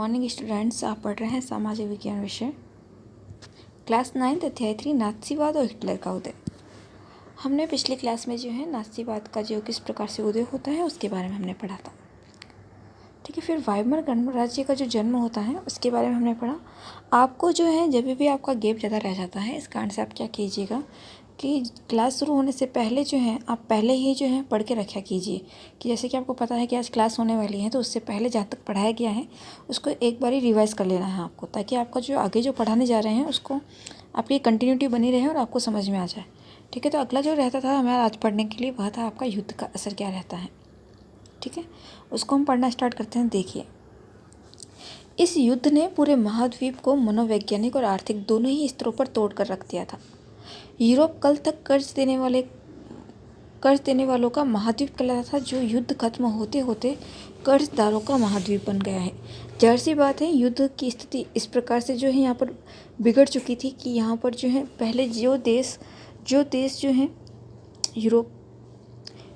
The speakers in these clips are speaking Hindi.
मॉर्निंग स्टूडेंट्स, आप पढ़ रहे हैं सामाजिक विज्ञान विषय क्लास 9 अध्याय 3 नाथसीवाद और हिटलर का उदय। हमने पिछली क्लास में जो है नाथसीवाद का जो किस प्रकार से उदय होता है उसके बारे में हमने पढ़ा था। ठीक है, फिर वाइमर गणराज्य का जो जन्म होता है उसके बारे में हमने पढ़ा। आपको जो है जब भी आपका गैप ज़्यादा रह जाता है, इस कारण से आप क्या कीजिएगा कि क्लास शुरू होने से पहले जो है आप पहले ही जो है पढ़ के रखा कीजिए कि जैसे कि आपको पता है कि आज क्लास होने वाली है, तो उससे पहले जहाँ तक पढ़ाया गया है उसको एक बारी रिवाइज़ कर लेना है आपको, ताकि आपका जो आगे जो पढ़ाने जा रहे हैं उसको आपकी कंटिन्यूटी बनी रहे और आपको समझ में आ जाए। ठीक है, तो अगला जो रहता था हमारा आज पढ़ने के लिए वह था आपका युद्ध का असर क्या रहता है। ठीक है, उसको हम पढ़ना स्टार्ट करते हैं। देखिए, इस युद्ध ने पूरे महाद्वीप को मनोवैज्ञानिक और आर्थिक दोनों ही स्तरों पर तोड़ कर रख दिया था। यूरोप कल तक कर्ज देने वालों का महाद्वीप कहलाता था, जो युद्ध खत्म होते होते कर्जदारों का महाद्वीप बन गया है। जाहिर सी बात है, युद्ध की स्थिति इस प्रकार से जो है यहाँ पर बिगड़ चुकी थी कि यहाँ पर जो है पहले जो देश जो है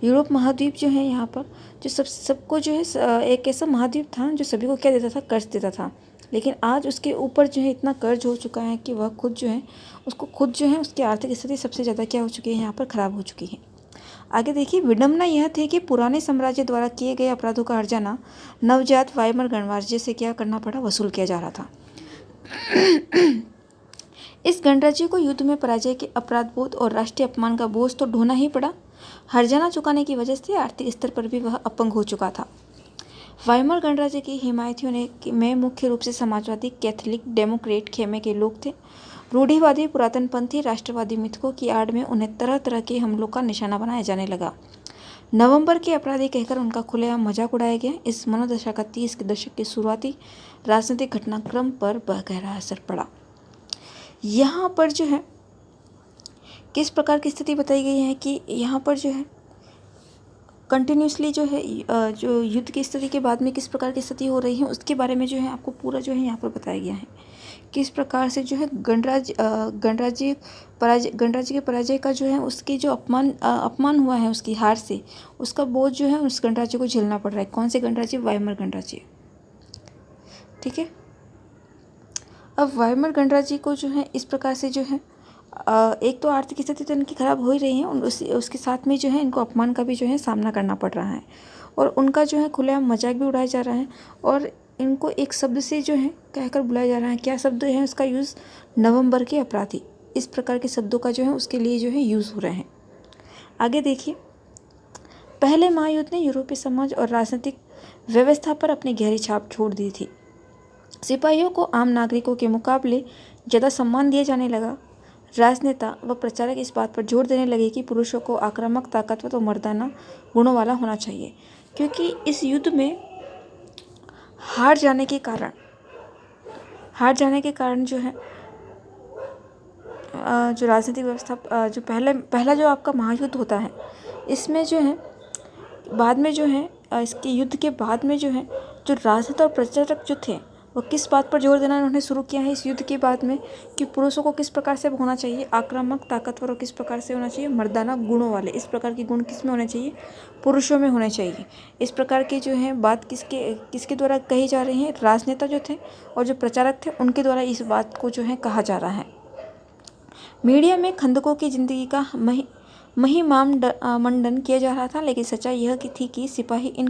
यूरोप महाद्वीप जो है यहाँ पर जो सबको जो है एक ऐसा महाद्वीप था जो सभी को क्या देता था, कर्ज देता था। लेकिन आज उसके ऊपर जो है इतना कर्ज हो चुका है कि वह खुद जो है उसकी आर्थिक स्थिति सबसे ज़्यादा क्या हो चुकी है, यहाँ पर ख़राब हो चुकी है। आगे देखिए, विडंबना यह थी कि पुराने साम्राज्य द्वारा किए गए अपराधों का हर्जाना नवजात वाइमर गणराज्य से क्या करना पड़ा, वसूल किया जा रहा था। इस गणराज्य को युद्ध में पराजय के अपराध बोध और राष्ट्रीय अपमान का बोझ तो ढोना ही पड़ा। हर्जाना चुकाने की वजह से आर्थिक स्तर पर भी वह अपंग हो चुका था। वाइमर गणराज्य की हिमायतियों में मुख्य रूप से समाजवादी, कैथोलिक, डेमोक्रेट खेमे के लोग थे। रूढ़िवादी, पुरातनपंथी, राष्ट्रवादी मिथकों की आड़ में उन्हें तरह तरह के हमलों का निशाना बनाया जाने लगा। नवंबर के अपराधी कहकर उनका खुलेआम मजाक उड़ाया गया। इस मनोदशा का 30 के दशक के शुरुआती राजनीतिक घटनाक्रम पर गहरा असर पड़ा। यहाँ पर जो है किस प्रकार की स्थिति बताई गई है कि यहाँ पर जो है कंटिन्यूसली जो है जो युद्ध की स्थिति के बाद में किस प्रकार की स्थिति हो रही है उसके बारे में जो है आपको पूरा जो है यहाँ पर बताया गया है। किस प्रकार से जो है गणराज्य के पराजय का जो है उसकी जो अपमान हुआ है, उसकी हार से उसका बोझ जो है उस गणराज्य को झेलना पड़ रहा है। कौन से गणराज्य? वाइमर गणराज्य। ठीक है, अब वाइमर गणराज्य को जो है इस प्रकार से जो है एक तो आर्थिक स्थिति तो इनकी खराब हो ही रही है, उसके साथ में जो है इनको अपमान का भी जो है सामना करना पड़ रहा है और उनका जो है खुलेआम मजाक भी उड़ाया जा रहा है और इनको एक शब्द से जो है कहकर बुलाया जा रहा है। क्या शब्द है उसका यूज़? नवंबर के अपराधी। इस प्रकार के शब्दों का जो है उसके लिए जो है यूज़ हो रहे हैं। आगे देखिए, पहले महायुद्ध ने यूरोपीय समाज और राजनीतिक व्यवस्था पर अपनी गहरी छाप छोड़ दी थी। सिपाहियों को आम नागरिकों के मुकाबले ज़्यादा सम्मान दिया जाने लगा। राजनेता व प्रचारक इस बात पर जोर देने लगे कि पुरुषों को आक्रामक, ताकतवर और मर्दाना गुणों वाला होना चाहिए, क्योंकि इस युद्ध में हार जाने के कारण जो है जो राजनीतिक व्यवस्था जो पहला जो आपका महायुद्ध होता है, इसमें जो है बाद में जो है इसके युद्ध के बाद में जो है जो राजनेता और प्रचारक जो थे वो किस बात पर जोर देना उन्होंने शुरू किया है इस युद्ध के बाद में कि पुरुषों को किस प्रकार से होना चाहिए, आक्रामक, ताकतवर और किस प्रकार से होना चाहिए, मर्दाना गुणों वाले। इस प्रकार के गुण किस में होने चाहिए? पुरुषों में होने चाहिए। इस प्रकार की जो है बात किसके द्वारा कही जा रही है? राजनेता जो थे और जो प्रचारक थे उनके द्वारा इस बात को जो है कहा जा रहा है। मीडिया में खंदकों की जिंदगी का मंडन किया जा रहा था, लेकिन सच्चाई यह थी कि सिपाही इन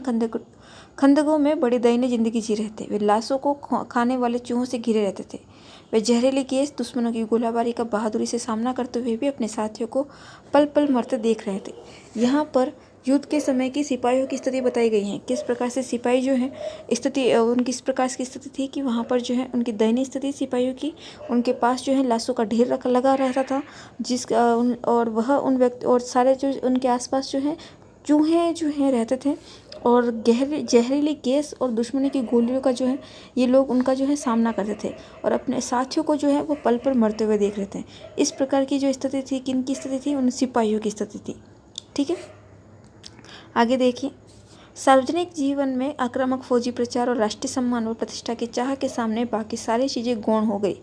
खंदकों में बड़ी दयनीय जिंदगी जी रहे थे। वे लाशों को खाने वाले चूहों से घिरे रहते थे। वे जहरीले गैस, दुश्मनों की गोलाबारी का बहादुरी से सामना करते हुए भी अपने साथियों को पल पल मरते देख रहे थे। यहाँ पर युद्ध के समय की सिपाहियों की स्थिति बताई गई है। किस प्रकार से सिपाही जो है उनकी इस प्रकार की स्थिति थी कि वहाँ पर जो है उनकी दयनीय स्थिति सिपाहियों की, उनके पास जो है लाशों का ढेर लगा रहता था और वह उन व्यक्ति और सारे जो उनके आसपास जो है चूहे जो है रहते थे और जहरीली गैस और दुश्मनी की गोलियों का जो है ये लोग उनका जो है सामना करते थे और अपने साथियों को जो है वो पल पल मरते हुए देख रहे थे। इस प्रकार की जो स्थिति थी, किन की स्थिति थी? उन सिपाहियों की स्थिति थी। ठीक है, आगे देखिए, सार्वजनिक जीवन में आक्रामक फौजी प्रचार और राष्ट्रीय सम्मान व प्रतिष्ठा की चाह के सामने बाकी सारी चीज़ें गौण हो गई,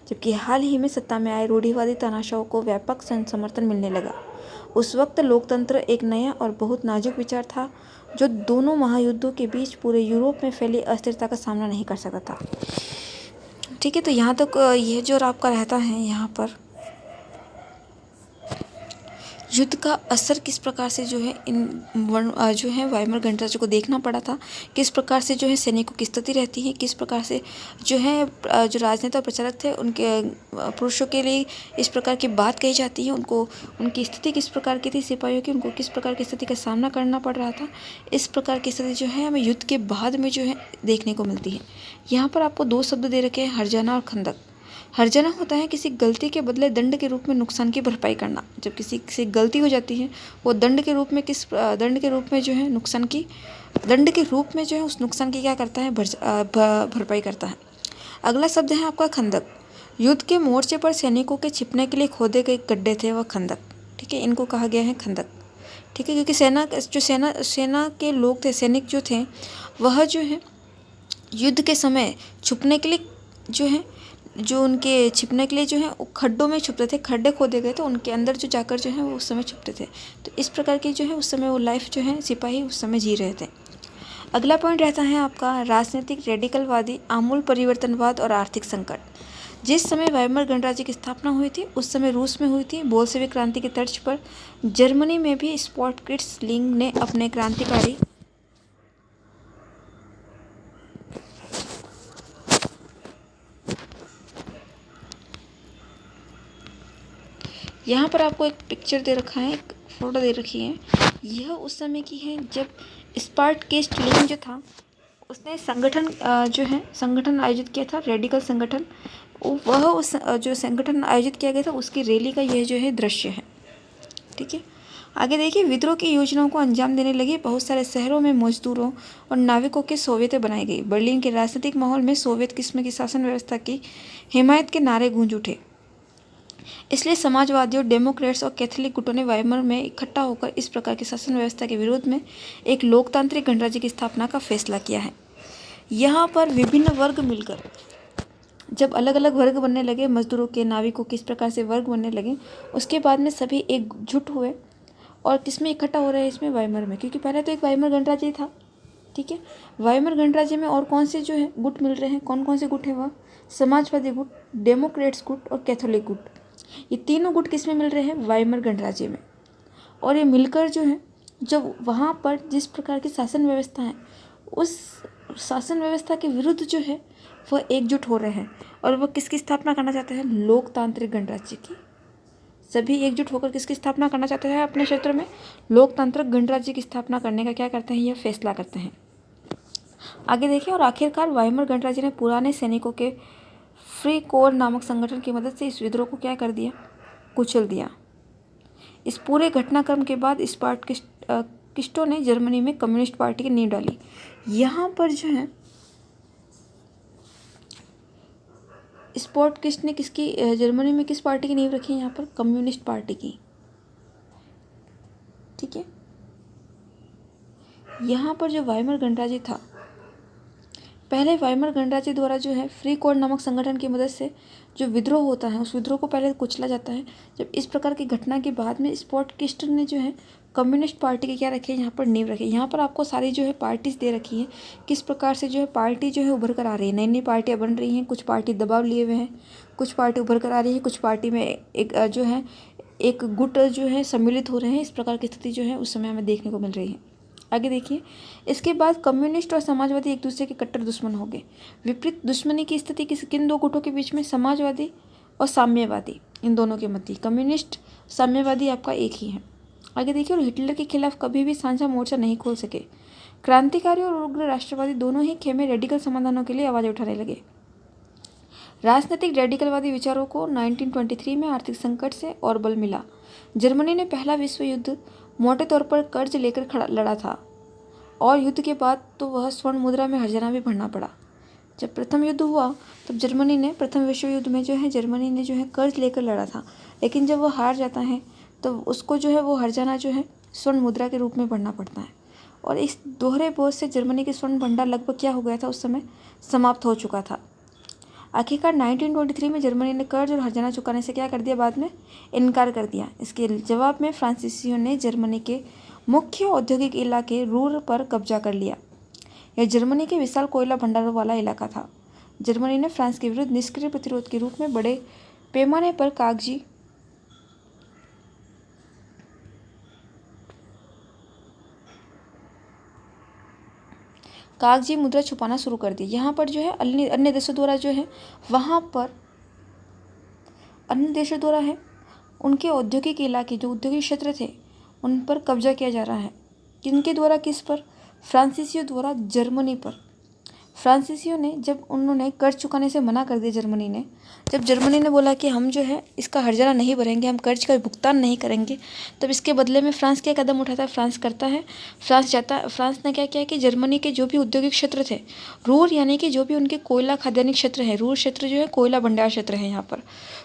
जबकि हाल ही में सत्ता में आए रूढ़िवादी तानाशाहों को व्यापक समर्थन मिलने लगा। उस वक्त लोकतंत्र एक नया और बहुत नाजुक विचार था जो दोनों महायुद्धों के बीच पूरे यूरोप में फैली अस्थिरता का सामना नहीं कर सकता था। ठीक है, तो यहाँ तक यह जो आपका रहता है यहाँ पर युद्ध का असर किस प्रकार से जो है जो है वाइमर गणराज्य को देखना पड़ा था, किस प्रकार से जो है सैनिकों की स्थिति रहती है, किस प्रकार से जो है जो राजनेता और प्रचारक थे उनके पुरुषों के लिए इस प्रकार की बात कही जाती है, उनको उनकी स्थिति किस प्रकार की थी, सिपाहियों की उनको किस प्रकार की स्थिति का सामना करना पड़ रहा था। इस प्रकार की स्थिति जो है हमें युद्ध के बाद में जो है देखने को मिलती है। यहाँ पर आपको दो शब्द दे रखे हैं, हर्जाना और खंदक। हर्जाना होता है किसी गलती के बदले दंड के रूप में नुकसान की भरपाई करना। जब किसी से गलती हो जाती है वो दंड के रूप में जो है नुकसान की दंड के रूप में जो है उस नुकसान की क्या करता है, भरपाई करता है। अगला शब्द है आपका खंदक। युद्ध के मोर्चे पर सैनिकों के छिपने के लिए खोदे गए गड्ढे थे वह खंदक। ठीक है, इनको कहा गया है खंदक। ठीक है, क्योंकि सेना के लोग थे, सैनिक जो थे वह जो है युद्ध के समय छुपने के लिए जो उनके छिपने के लिए जो है खड्डों में छुपते थे, खड्डे खोदे गए तो उनके अंदर जो जाकर जो है वो उस समय छुपते थे। तो इस प्रकार की जो है उस समय वो लाइफ जो है सिपाही उस समय जी रहे थे। अगला पॉइंट रहता है आपका राजनीतिक रेडिकलवादी, आमूल परिवर्तनवाद और आर्थिक संकट। जिस समय वाइमर गणराज्य की स्थापना हुई थी उस समय रूस में हुई थी बोल्शेविक क्रांति की तर्ज पर। जर्मनी में भी स्पॉटकिट्ज़ ने अपने क्रांतिकारी यहाँ पर आपको एक पिक्चर दे रखा है, एक फोटो दे रखी है। यह उस समय की है जब स्पार्टकिट्ज़ जो था उसने संगठन आयोजित किया था, रेडिकल संगठन। वह उस जो संगठन आयोजित किया गया था उसकी रैली का यह जो है दृश्य है। ठीक है, आगे देखिए, विद्रोह की योजनाओं को अंजाम देने लगे। बहुत सारे शहरों में मजदूरों और नाविकों के सोवियतें बनाई गई। बर्लिन के राजनीतिक माहौल में सोवियत किस्म की शासन व्यवस्था की हिमायत के नारे गूंज उठे। इसलिए समाजवादियों, डेमोक्रेट्स और कैथोलिक गुटों ने वाइमर में इकट्ठा होकर इस प्रकार की शासन व्यवस्था के विरोध में एक लोकतांत्रिक गणराज्य की स्थापना का फैसला किया है। यहाँ पर विभिन्न वर्ग मिलकर जब अलग अलग वर्ग बनने लगे, मजदूरों के, नाविकों के, इस प्रकार से वर्ग बनने लगे, उसके बाद में सभी एकजुट हुए और किस में इकट्ठा हो रहे हैं, इसमें वाइमर में। क्योंकि पहले तो एक वाइमर गणराज्य था। ठीक है, वाइमर गणराज्य में और कौन से जो है गुट मिल रहे हैं, कौन कौन से गुट हैं वह समाजवादी गुट, डेमोक्रेट्स गुट और कैथोलिक गुट। ये तीनों गुट किस में मिल रहे हैं, वाइमर गणराज्य में। और ये मिलकर जो है जब वहाँ पर जिस प्रकार की शासन व्यवस्था है उस शासन व्यवस्था के विरुद्ध जो है वह एकजुट हो रहे हैं और वह किसकी स्थापना करना चाहते हैं, लोकतांत्रिक गणराज्य की। सभी एकजुट होकर किसकी स्थापना करना चाहते हैं, अपने क्षेत्र में लोकतांत्रिक गणराज्य की स्थापना करने का क्या करते हैं, यह फैसला करते हैं। आगे देखिए, और आखिरकार वाइमर गणराज्य ने पुराने सैनिकों के फ्री कोर नामक संगठन की मदद से इस विद्रोह को क्या कर दिया, कुचल दिया। इस पूरे घटनाक्रम के बाद स्पार्टकिस्टों ने जर्मनी में कम्युनिस्ट पार्टी की नींव डाली। यहाँ पर जो है स्पार्टकिस्ट ने जर्मनी में किस पार्टी की नींव रखी है, यहाँ पर कम्युनिस्ट पार्टी की। ठीक है, यहाँ पर जो वाइमर गणराज्य था, पहले वाइमर गणराज्य द्वारा जो है फ्री कोर नामक संगठन की मदद से जो विद्रोह होता है उस विद्रोह को पहले कुचला जाता है। जब इस प्रकार की घटना के बाद में स्पॉटकिस्ट ने जो है कम्युनिस्ट पार्टी की क्या रखी है, यहाँ पर नींव रखी है। यहाँ पर आपको सारी जो है पार्टीज दे रखी हैं, किस प्रकार से जो है पार्टी जो है उभर कर आ रही है, नई नई पार्टियाँ बन रही हैं। कुछ पार्टी दबाव लिए हुए हैं, कुछ पार्टी उभर कर आ रही है, कुछ पार्टी में एक गुट जो है सम्मिलित हो रहे हैं। इस प्रकार की स्थिति जो है उस समय हमें देखने को मिल रही है। आगे देखिए, इसके बाद कम्युनिस्ट और समाजवादी एक दूसरे के कट्टर दुश्मन हो गए। विपरीत दुश्मनी की स्थिति किन दो गुटों के बीच में, समाजवादी और साम्यवादी, इन दोनों के मध्य। कम्युनिस्ट साम्यवादी आपका एक ही है। आगे देखिए, और हिटलर के खिलाफ कभी भी साझा मोर्चा नहीं खोल सके। क्रांतिकारी और उग्र राष्ट्रवादी दोनों ही खेमे रेडिकल समाधानों के लिए आवाज़ उठाने लगे। राजनीतिक रेडिकलवादी विचारों को 1923 में आर्थिक संकट से और बल मिला। जर्मनी ने पहला विश्व युद्ध मोटे तौर पर कर्ज लेकर लड़ा था और युद्ध के बाद तो वह स्वर्ण मुद्रा में हर्जाना भी भरना पड़ा। जब प्रथम युद्ध हुआ तब प्रथम विश्व युद्ध में जो है जर्मनी ने जो है कर्ज लेकर लड़ा था, लेकिन जब वह हार जाता है तो उसको जो है वो हर्जाना जो है स्वर्ण मुद्रा के रूप में भरना पड़ता है। और इस दोहरे बोझ से जर्मनी के स्वर्ण भंडार लगभग क्या हो गया था, उस समय समाप्त हो चुका था। आखिरकार 1923 में जर्मनी ने कर्ज और हर्जाना चुकाने से क्या कर दिया, बाद में इनकार कर दिया। इसके जवाब में फ्रांसीसियों ने जर्मनी के मुख्य औद्योगिक इलाके रूर पर कब्जा कर लिया। यह जर्मनी के विशाल कोयला भंडारों वाला इलाका था। जर्मनी ने फ्रांस के विरुद्ध निष्क्रिय प्रतिरोध के रूप में बड़े पैमाने पर कागजी मुद्रा छुपाना शुरू कर दी। यहाँ पर जो है अन्य देशों द्वारा जो है, वहाँ पर अन्य देशों द्वारा है उनके औद्योगिक इलाके, जो औद्योगिक क्षेत्र थे, उन पर कब्जा किया जा रहा है। किनके द्वारा, किस पर? फ्रांसीसियों द्वारा जर्मनी पर। फ्रांसीसियों ने जब उन्होंने कर्ज चुकाने से मना कर दिया, जब जर्मनी ने बोला कि हम जो है इसका हर्जाना नहीं भरेंगे, हम कर्ज का भुगतान नहीं करेंगे, तब इसके बदले में फ्रांस क्या कदम उठाता है, फ्रांस ने क्या किया कि जर्मनी के जो भी औद्योगिक क्षेत्र थे, रूर यानी कि जो भी उनके कोयला खाद्यान्निक क्षेत्र है, रूर क्षेत्र जो है कोयला भंडार क्षेत्र है यहाँ पर,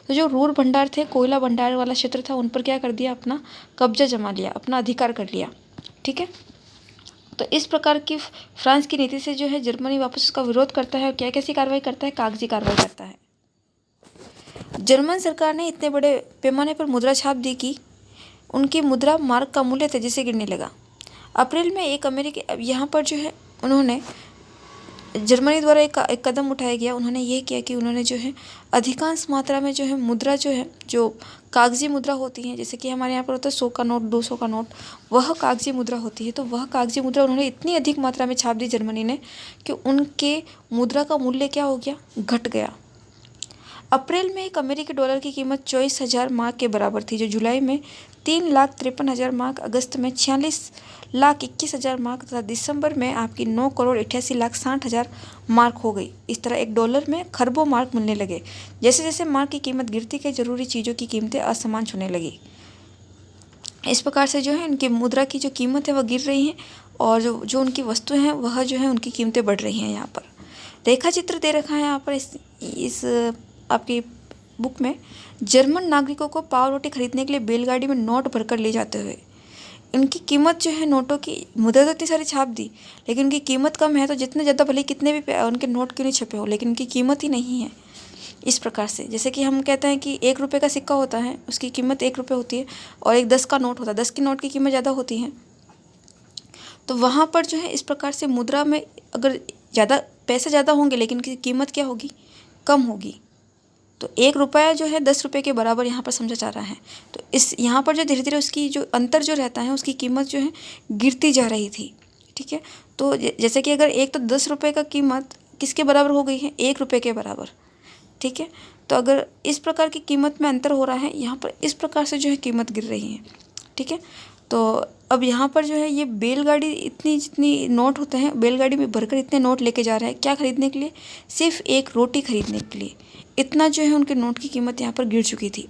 तो जो रूर भंडार थे, कोयला भंडार वाला क्षेत्र था, उन पर क्या कर दिया, अपना कब्जा जमा लिया, अपना अधिकार कर लिया। ठीक है, तो इस प्रकार की फ्रांस की नीति से जो है जर्मनी वापस उसका विरोध करता है और क्या कैसी कार्रवाई करता है, कागजी कार्रवाई करता है। जर्मन सरकार ने इतने बड़े पैमाने पर मुद्रा छाप दी कि उनकी मुद्रा मार्क का मूल्य तेजी से गिरने लगा। अप्रैल में एक अमेरिकी, यहाँ पर जो है उन्होंने जर्मनी द्वारा एक कदम उठाया गया। उन्होंने ये किया कि उन्होंने जो है अधिकांश मात्रा में जो है मुद्रा जो है, जो कागजी मुद्रा होती हैं, जैसे कि हमारे यहाँ पर होता है 100 का नोट, 200 का नोट, वह कागजी मुद्रा होती है। तो वह कागजी मुद्रा उन्होंने इतनी अधिक मात्रा में छाप दी जर्मनी ने कि उनके मुद्रा का मूल्य क्या हो गया, घट गया। अप्रैल में एक अमेरिकी डॉलर की कीमत 24,000 मार्क के बराबर थी, जो जुलाई में 3,53,000 मार्क, अगस्त में 46,21,000 मार्क तथा दिसंबर में आपकी 9,88,60,000 मार्क हो गई। इस तरह एक डॉलर में खरबों मार्क मिलने लगे। जैसे जैसे मार्क की कीमत गिरती गई, जरूरी चीज़ों की कीमतें असमान होने लगी। इस प्रकार से जो है उनकी मुद्रा की जो कीमत है वह गिर रही है और जो उनकी वस्तुएं हैं वह जो है उनकी कीमतें बढ़ रही हैं। यहाँ पर रेखा चित्र दे रखा है, यहाँ पर इस आपकी बुक में जर्मन नागरिकों को पाव रोटी खरीदने के लिए बैलगाड़ी में नोट भरकर ले जाते हुए इनकी कीमत जो है, नोटों की मुद्रा तो इतनी सारी छाप दी लेकिन उनकी कीमत कम है। तो जितने ज़्यादा भले कितने भी उनके नोट क्यों नहीं छपे हो, लेकिन उनकी कीमत ही नहीं है। इस प्रकार से जैसे कि हम कहते हैं कि 1 रुपये का सिक्का होता है, उसकी कीमत 1 रुपये होती है, और एक 10 का नोट होता है, 10 की नोट की कीमत ज़्यादा होती है। तो वहाँ पर जो है इस प्रकार से मुद्रा में अगर पैसे ज़्यादा होंगे लेकिन उनकी कीमत क्या होगी, कम होगी। तो 1 रुपया जो है 10 रुपये के बराबर यहाँ पर समझा जा रहा है। तो इस यहाँ पर जो धीरे धीरे उसकी जो अंतर जो रहता है, उसकी कीमत जो है गिरती जा रही थी। ठीक है, तो जैसे कि अगर एक तो 10 रुपये का कीमत किसके बराबर हो गई है, 1 रुपये के बराबर। ठीक है, तो अगर इस प्रकार की कीमत में अंतर हो रहा है, यहाँ पर इस प्रकार से जो है कीमत गिर रही है। ठीक है, तो अब यहाँ पर जो है ये बैलगाड़ी इतनी जितनी नोट होते हैं, बैलगाड़ी में भरकर इतने नोट लेके जा रहे हैं, क्या खरीदने के लिए, सिर्फ एक रोटी खरीदने के लिए। इतना जो है उनके नोट की कीमत यहाँ पर गिर चुकी थी।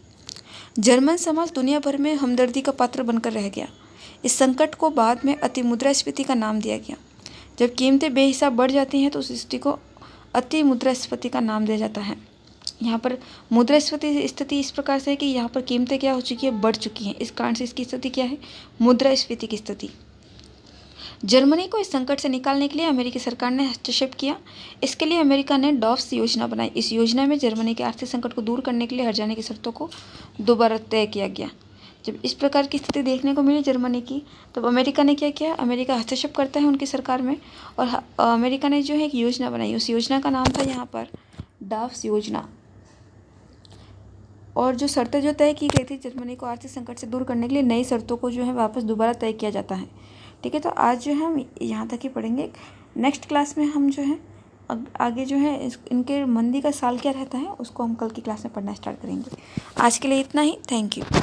जर्मन समाज दुनिया भर में हमदर्दी का पात्र बनकर रह गया। इस संकट को बाद में अति मुद्रास्फीति का नाम दिया गया। जब कीमतें बेहिसाब बढ़ जाती हैं तो उस स्थिति को अति मुद्रास्फीति का नाम दिया जाता है। यहाँ पर मुद्रास्फीति स्थिति इस प्रकार से है कि यहाँ पर कीमतें क्या हो चुकी है, बढ़ चुकी हैं। इस कारण से इसकी स्थिति क्या है, मुद्रास्फीति की स्थिति। जर्मनी को इस संकट से निकालने के लिए अमेरिकी सरकार ने हस्तक्षेप किया। इसके लिए अमेरिका ने डॉफ्स योजना बनाई। इस योजना में जर्मनी के आर्थिक संकट को दूर करने के लिए हर्जाने की शर्तों को दोबारा तय किया गया। जब इस प्रकार की स्थिति देखने को मिली जर्मनी की, तब अमेरिका ने क्या किया, अमेरिका हस्तक्षेप करता है उनकी सरकार में, और अमेरिका ने जो है एक योजना बनाई। उस योजना का नाम था यहाँ पर डॉफ्स योजना। और जो शर्तें जो तय की गई थी जर्मनी को आर्थिक संकट से दूर करने के लिए, नई शर्तों को जो है वापस दोबारा तय किया जाता है। ठीक है, तो आज जो है हम यहाँ तक ही पढ़ेंगे। नेक्स्ट क्लास में हम जो है आगे जो है इनके मंदी का साल क्या रहता है उसको हम कल की क्लास में पढ़ना स्टार्ट करेंगे। आज के लिए इतना ही, थैंक यू।